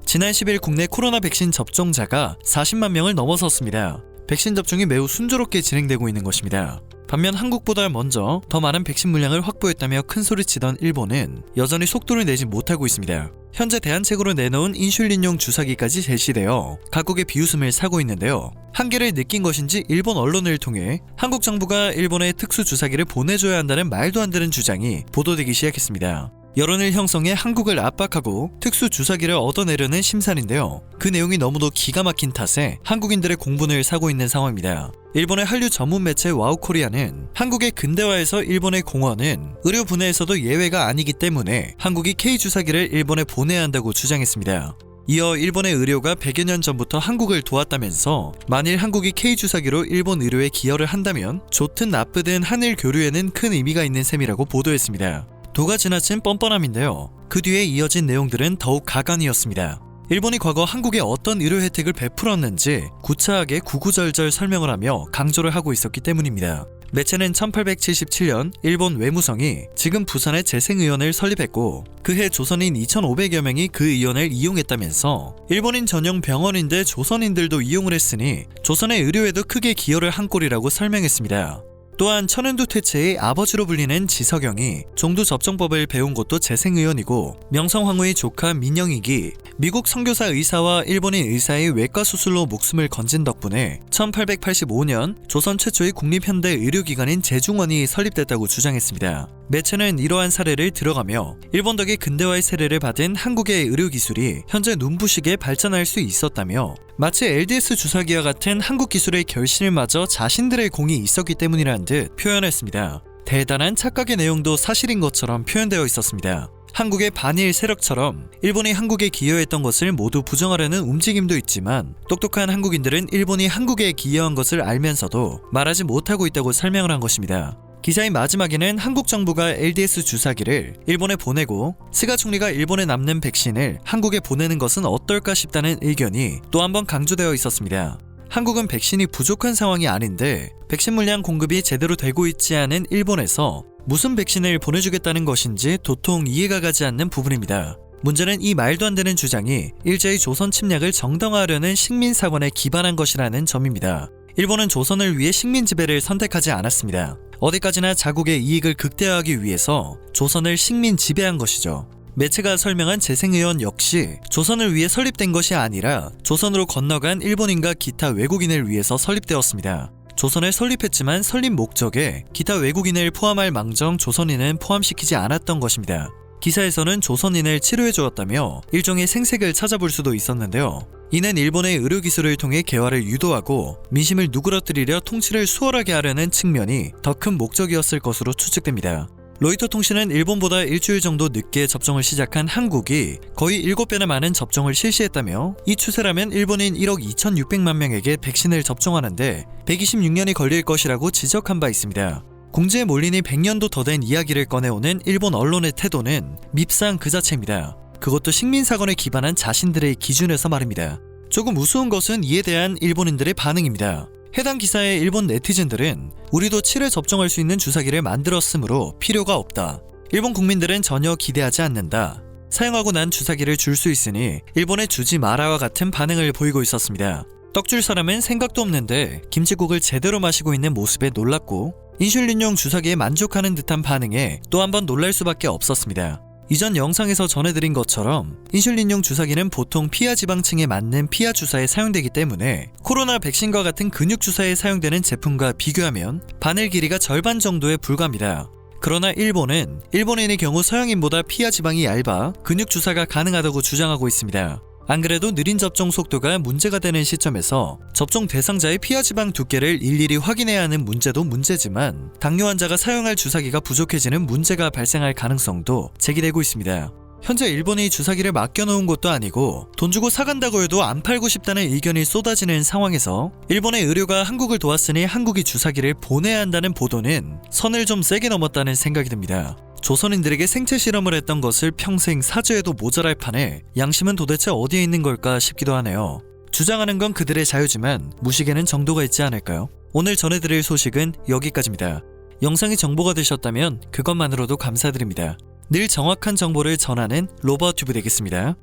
지난 10일 국내 코로나 백신 접종자가 40만 명을 넘어섰습니다. 백신 접종이 매우 순조롭게 진행되고 있는 것입니다. 반면 한국보다 먼저 더 많은 백신 물량을 확보했다며 큰소리치던 일본은 여전히 속도를 내지 못하고 있습니다. 현재 대안책으로 내놓은 인슐린용 주사기까지 제시되어 각국의 비웃음을 사고 있는데요. 한계를 느낀 것인지 일본 언론을 통해 한국 정부가 일본에 특수 주사기를 보내줘야 한다는 말도 안 되는 주장이 보도되기 시작했습니다. 여론을 형성해 한국을 압박하고 특수 주사기를 얻어내려는 심산인데요. 그 내용이 너무도 기가 막힌 탓에 한국인들의 공분을 사고 있는 상황입니다. 일본의 한류 전문 매체 와우코리아는 한국의 근대화에서 일본의 공헌은 의료 분야에서도 예외가 아니기 때문에 한국이 K-주사기를 일본에 보내야 한다고 주장했습니다. 이어 일본의 의료가 100여 년 전부터 한국을 도왔다면서 만일 한국이 K-주사기로 일본 의료에 기여를 한다면 좋든 나쁘든 한일 교류에는 큰 의미가 있는 셈이라고 보도했습니다. 도가 지나친 뻔뻔함인데요. 그 뒤에 이어진 내용들은 더욱 가관이었습니다. 일본이 과거 한국에 어떤 의료 혜택을 베풀었는지 구차하게 구구절절 설명을 하며 강조를 하고 있었기 때문입니다. 매체는 1877년 일본 외무성이 지금 부산에 재생의원을 설립했고 그해 조선인 2,500여 명이 그 의원을 이용했다면서 일본인 전용 병원인데 조선인들도 이용을 했으니 조선의 의료에도 크게 기여를 한 꼴이라고 설명했습니다. 또한 천연두 퇴치의 아버지로 불리는 지석영이 종두 접종법을 배운 곳도 재생의원이고 명성황후의 조카 민영익이 미국 선교사 의사와 일본인 의사의 외과 수술로 목숨을 건진 덕분에 1885년 조선 최초의 국립현대의료기관인 제중원이 설립됐다고 주장했습니다. 매체는 이러한 사례를 들어가며 일본 덕에 근대화의 세례를 받은 한국의 의료기술이 현재 눈부시게 발전할 수 있었다며 마치 LDS 주사기와 같은 한국 기술의 결실마저 자신들의 공이 있었기 때문이라는 듯 표현했습니다. 대단한 착각의 내용도 사실인 것처럼 표현되어 있었습니다. 한국의 반일 세력처럼 일본이 한국에 기여했던 것을 모두 부정하려는 움직임도 있지만 똑똑한 한국인들은 일본이 한국에 기여한 것을 알면서도 말하지 못하고 있다고 설명을 한 것입니다. 기사의 마지막에는 한국 정부가 LDS 주사기를 일본에 보내고 스가 총리가 일본에 남는 백신을 한국에 보내는 것은 어떨까 싶다는 의견이 또 한 번 강조되어 있었습니다. 한국은 백신이 부족한 상황이 아닌데 백신 물량 공급이 제대로 되고 있지 않은 일본에서 무슨 백신을 보내주겠다는 것인지 도통 이해가 가지 않는 부분입니다. 문제는 이 말도 안 되는 주장이 일제의 조선 침략을 정당화하려는 식민사관에 기반한 것이라는 점입니다. 일본은 조선을 위해 식민 지배를 선택하지 않았습니다. 어디까지나 자국의 이익을 극대화하기 위해서 조선을 식민 지배한 것이죠. 매체가 설명한 재생의원 역시 조선을 위해 설립된 것이 아니라 조선으로 건너간 일본인과 기타 외국인을 위해서 설립되었습니다. 조선을 설립했지만 설립 목적에 기타 외국인을 포함할 망정 조선인은 포함시키지 않았던 것입니다. 기사에서는 조선인을 치료해 주었다며 일종의 생색을 찾아볼 수도 있었는데요. 이는 일본의 의료기술을 통해 개화를 유도하고 민심을 누그러뜨리려 통치를 수월하게 하려는 측면이 더 큰 목적이었을 것으로 추측됩니다. 로이터 통신은 일본보다 일주일 정도 늦게 접종을 시작한 한국이 거의 7배나 많은 접종을 실시했다며 이 추세라면 일본인 1억 2,600만 명에게 백신을 접종하는데 126년이 걸릴 것이라고 지적한 바 있습니다. 궁지에 몰리니 100년도 더 된 이야기를 꺼내오는 일본 언론의 태도는 밉상 그 자체입니다. 그것도 식민사관에 기반한 자신들의 기준에서 말입니다. 조금 우스운 것은 이에 대한 일본인들의 반응입니다. 해당 기사의 일본 네티즌들은 우리도 7회 접종할 수 있는 주사기를 만들었으므로 필요가 없다. 일본 국민들은 전혀 기대하지 않는다. 사용하고 난 주사기를 줄 수 있으니 일본에 주지 마라와 같은 반응을 보이고 있었습니다. 떡줄 사람은 생각도 없는데 김치국을 제대로 마시고 있는 모습에 놀랐고 인슐린용 주사기에 만족하는 듯한 반응에 또 한 번 놀랄 수밖에 없었습니다. 이전 영상에서 전해드린 것처럼 인슐린용 주사기는 보통 피하 지방층에 맞는 피하 주사에 사용되기 때문에 코로나 백신과 같은 근육 주사에 사용되는 제품과 비교하면 바늘 길이가 절반 정도에 불과합니다. 그러나 일본은 일본인의 경우 서양인보다 피하 지방이 얇아 근육 주사가 가능하다고 주장하고 있습니다. 안 그래도 느린 접종 속도가 문제가 되는 시점에서 접종 대상자의 피하 지방 두께를 일일이 확인해야 하는 문제도 문제지만 당뇨 환자가 사용할 주사기가 부족해지는 문제가 발생할 가능성도 제기되고 있습니다. 현재 일본이 주사기를 맡겨놓은 것도 아니고 돈 주고 사간다고 해도 안 팔고 싶다는 의견이 쏟아지는 상황에서 일본의 의료가 한국을 도왔으니 한국이 주사기를 보내야 한다는 보도는 선을 좀 세게 넘었다는 생각이 듭니다. 조선인들에게 생체 실험을 했던 것을 평생 사죄해도 모자랄 판에 양심은 도대체 어디에 있는 걸까 싶기도 하네요. 주장하는 건 그들의 자유지만 무식에는 정도가 있지 않을까요? 오늘 전해드릴 소식은 여기까지입니다. 영상이 정보가 되셨다면 그것만으로도 감사드립니다. 늘 정확한 정보를 전하는 로버튜브 되겠습니다.